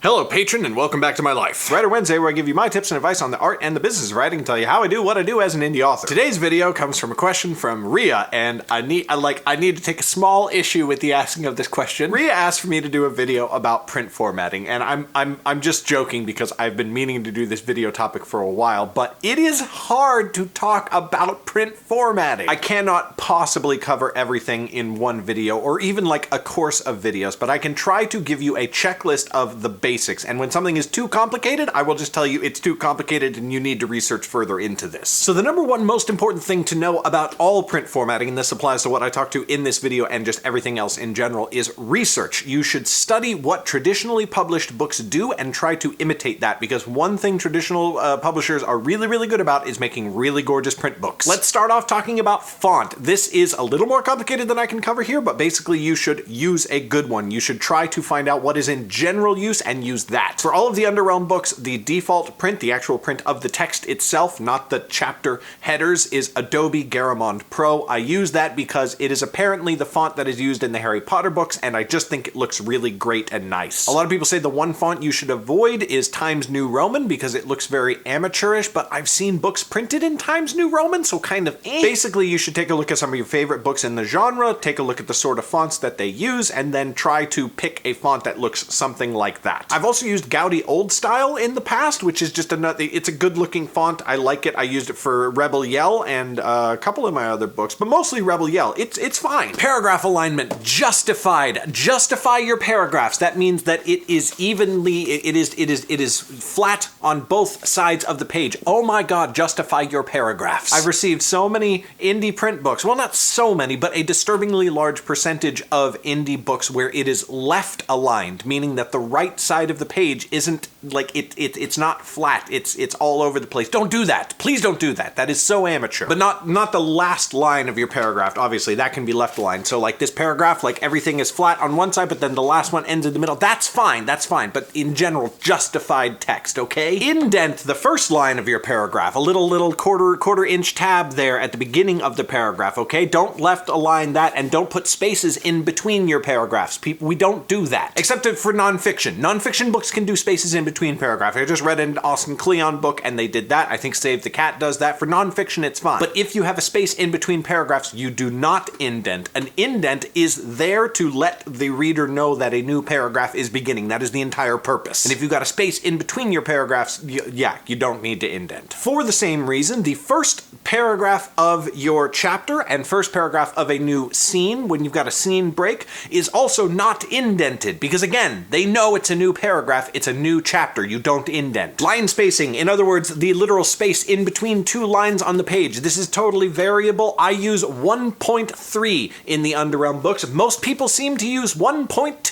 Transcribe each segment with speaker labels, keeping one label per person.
Speaker 1: Hello, patron, and welcome back to my life. Writer Wednesday, where I give you my tips and advice on the art and the business of writing and tell you how I do what I do as an indie author. Today's video comes from a question from Rhea, and I need to take a small issue with the asking of this question. Rhea asked for me to do a video about print formatting, and I'm just joking because I've been meaning to do this video topic for a while, but it is hard to talk about print formatting. I cannot possibly cover everything in one video, or even like a course of videos, but I can try to give you a checklist of the basics. And when something is too complicated, I will just tell you it's too complicated and you need to research further into this. So the number one most important thing to know about all print formatting, and this applies to what I talked to in this video and just everything else in general, is research. You should study what traditionally published books do and try to imitate that, because one thing traditional publishers are really, really good about is making really gorgeous print books. Let's start off talking about font. This is a little more complicated than I can cover here, but basically you should use a good one. You should try to find out what is in general use and use that. For all of the Underrealm books, the default print, the actual print of the text itself, not the chapter headers, is Adobe Garamond Pro. I use that because it is apparently the font that is used in the Harry Potter books, and I just think it looks really great and nice. A lot of people say the one font you should avoid is Times New Roman because it looks very amateurish, but I've seen books printed in Times New Roman, so kind of eh. Basically, you should take a look at some of your favorite books in the genre, take a look at the sort of fonts that they use, and then try to pick a font that looks something like that. I've also used Gaudi Old Style in the past, which is just another, it's a good looking font. I like it. I used it for Rebel Yell and a couple of my other books, but mostly Rebel Yell. It's fine. Paragraph alignment, justified. Justify your paragraphs. That means that it is evenly, it is flat on both sides of the page. Oh my God, justify your paragraphs. I've received so many indie print books, well, not so many, but a disturbingly large percentage of indie books where it is left aligned, meaning that the right side of the page isn't like it's not flat, it's all over the place. Don't do that. Please don't do that. That is so amateur. But not the last line of your paragraph. Obviously that can be left aligned. So like this paragraph, like everything is flat on one side, but then the last one ends in the middle. That's fine. But in general, justified text, okay? Indent the first line of your paragraph, a little quarter inch tab there at the beginning of the paragraph, okay? Don't left align that, and don't put spaces in between your paragraphs. We don't do that. Except for nonfiction. Nonfiction books can do spaces in between paragraphs. I just read an Austin Kleon book and they did that. I think Save the Cat does that. For nonfiction, it's fine. But if you have a space in between paragraphs, you do not indent. An indent is there to let the reader know that a new paragraph is beginning. That is the entire purpose. And if you've got a space in between your paragraphs, you don't need to indent. For the same reason, the first paragraph of your chapter and first paragraph of a new scene, when you've got a scene break, is also not indented, because again, they know it's a new paragraph, it's a new chapter, you don't indent. Line spacing, in other words, the literal space in between two lines on the page. This is totally variable. I use 1.3 in the Underrealm books. Most people seem to use 1.2.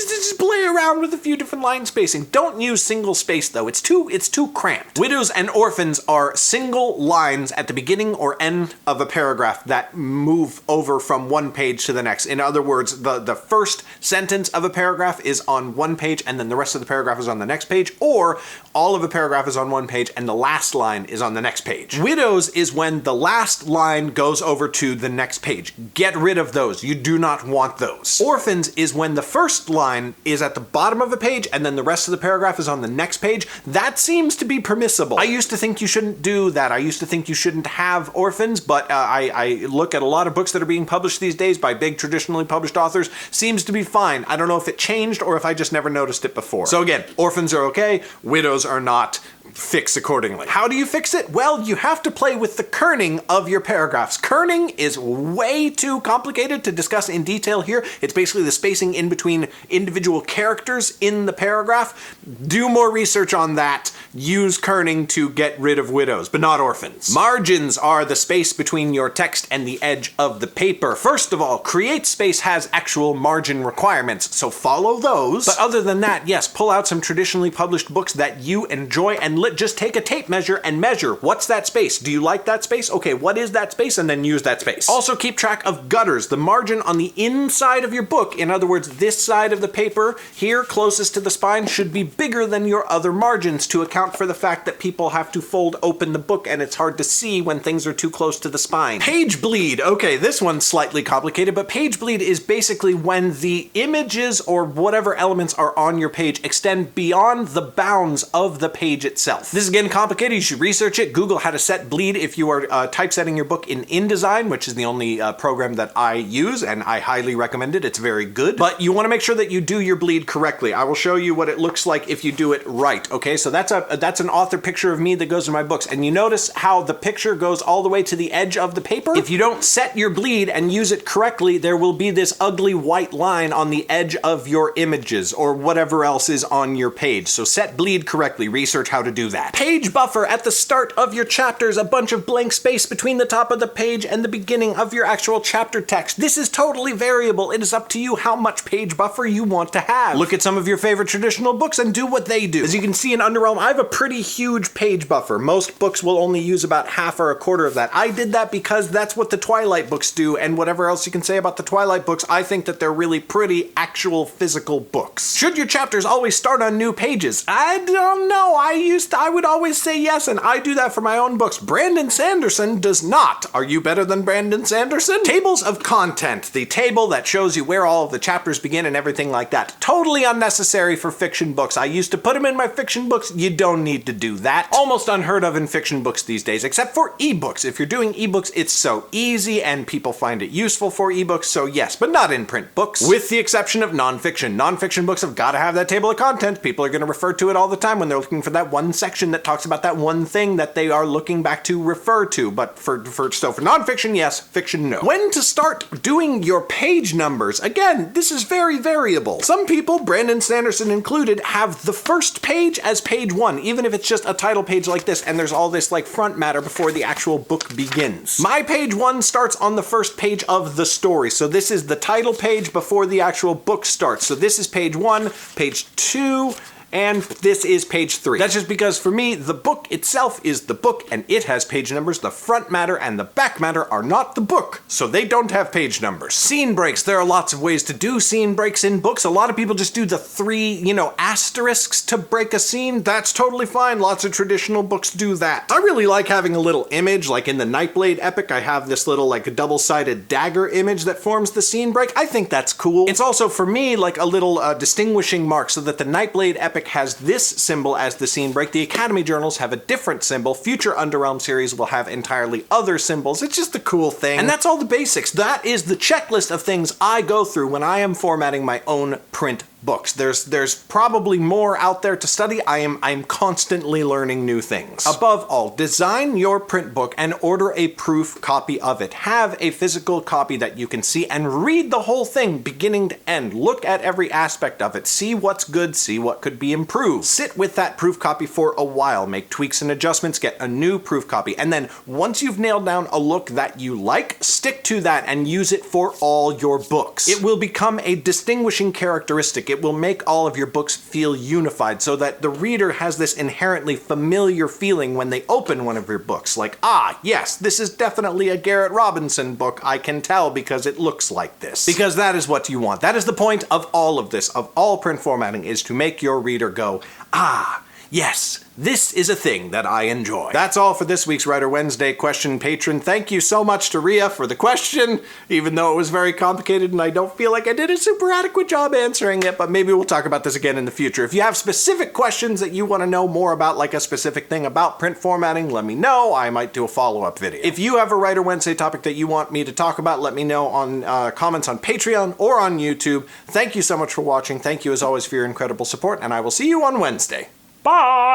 Speaker 1: Just play around with a few different line spacing. Don't use single space though, it's too cramped. Widows and orphans are single lines at the beginning or end of a paragraph that move over from one page to the next. In other words, the first sentence of a paragraph is on one page and then the rest of the paragraph is on the next page, or all of a paragraph is on one page and the last line is on the next page. Widows is when the last line goes over to the next page. Get rid of those. You do not want those. Orphans is when the first line is at the bottom of a page and then the rest of the paragraph is on the next page. That seems to be permissible. I used to think you shouldn't do that. I used to think you shouldn't have orphans, but I look at a lot of books that are being published these days by big traditionally published authors. Seems to be fine. I don't know if it changed or if I just never noticed it before. So again, orphans are okay, widows are not. Fix accordingly. How do you fix it? Well, you have to play with the kerning of your paragraphs. Kerning is way too complicated to discuss in detail here. It's basically the spacing in between individual characters in the paragraph. Do more research on that. Use kerning to get rid of widows, but not orphans. Margins are the space between your text and the edge of the paper. First of all, Create Space has actual margin requirements, so follow those. But other than that, yes, pull out some traditionally published books that you enjoy and just take a tape measure and measure what's that space. Do you like that space? Okay, what is that space? And then use that space. Also keep track of gutters, the margin on the inside of your book. In other words, this side of the paper here closest to the spine should be bigger than your other margins to account for the fact that people have to fold open the book and it's hard to see when things are too close to the spine. Page bleed. Okay, this one's slightly complicated, but page bleed is basically when the images or whatever elements are on your page extend beyond the bounds of the page itself. This is again complicated. You should research it. Google how to set bleed if you are typesetting your book in InDesign, which is the only program that I use, and I highly recommend it. It's very good. But you want to make sure that you do your bleed correctly. I will show you what it looks like if you do it right. Okay, so that's an author picture of me that goes in my books, and you notice how the picture goes all the way to the edge of the paper? If you don't set your bleed and use it correctly, there will be this ugly white line on the edge of your images or whatever else is on your page. So set bleed correctly. Research how to do that. Page buffer at the start of your chapters, a bunch of blank space between the top of the page and the beginning of your actual chapter text. This is totally variable. It is up to you how much page buffer you want to have. Look at some of your favorite traditional books and do what they do. As you can see in Underrealm, I have a pretty huge page buffer. Most books will only use about half or a quarter of that. I did that because that's what the Twilight books do, and whatever else you can say about the Twilight books, I think that they're really pretty actual physical books. Should your chapters always start on new pages? I don't know. I would always say yes, and I do that for my own books. Brandon Sanderson does not. Are you better than Brandon Sanderson? Tables of content. The table that shows you where all of the chapters begin and everything like that. Totally unnecessary for fiction books. I used to put them in my fiction books. You don't need to do that. Almost unheard of in fiction books these days, except for ebooks. If you're doing ebooks, it's so easy and people find it useful for ebooks, so yes, but not in print books. With the exception of nonfiction. Nonfiction books have got to have that table of content. People are going to refer to it all the time when they're looking for that one section that talks about that one thing that they are looking back to refer to. But for nonfiction, yes. Fiction, no. When to start doing your page numbers? Again, this is very variable. Some people, Brandon Sanderson included, have the first page as page 1, even if it's just a title page like this and there's all this like front matter before the actual book begins. My page 1 starts on the first page of the story. So this is the title page before the actual book starts. So this is page 1, page 2, and this is page 3. That's just because for me, the book itself is the book and it has page numbers. The front matter and the back matter are not the book, so they don't have page numbers. Scene breaks. There are lots of ways to do scene breaks in books. A lot of people just do the 3, asterisks to break a scene. That's totally fine. Lots of traditional books do that. I really like having a little image, like in the Nightblade epic, I have this little like double-sided dagger image that forms the scene break. I think that's cool. It's also for me like a little distinguishing mark so that the Nightblade epic has this symbol as the scene break. The Academy journals have a different symbol. Future Underrealm series will have entirely other symbols. It's just a cool thing. And that's all the basics. That is the checklist of things I go through when I am formatting my own print books. There's probably more out there to study. I'm constantly learning new things. Above all, design your print book and order a proof copy of it. Have a physical copy that you can see and read the whole thing beginning to end. Look at every aspect of it. See what's good, see what could be improved. Sit with that proof copy for a while. Make tweaks and adjustments, get a new proof copy, and then once you've nailed down a look that you like, stick to that and use it for all your books. It will become a distinguishing characteristic. It will make all of your books feel unified so that the reader has this inherently familiar feeling when they open one of your books. Like, ah, yes, this is definitely a Garrett Robinson book. I can tell because it looks like this. Because that is what you want. That is the point of all of this, of all print formatting, is to make your reader go, ah, yes, this is a thing that I enjoy. That's all for this week's Writer Wednesday question patron. Thank you so much to Rhea for the question, even though it was very complicated and I don't feel like I did a super adequate job answering it, but maybe we'll talk about this again in the future. If you have specific questions that you want to know more about, like a specific thing about print formatting, let me know. I might do a follow-up video. If you have a Writer Wednesday topic that you want me to talk about, let me know on comments on Patreon or on YouTube. Thank you so much for watching. Thank you as always for your incredible support, and I will see you on Wednesday. Bye!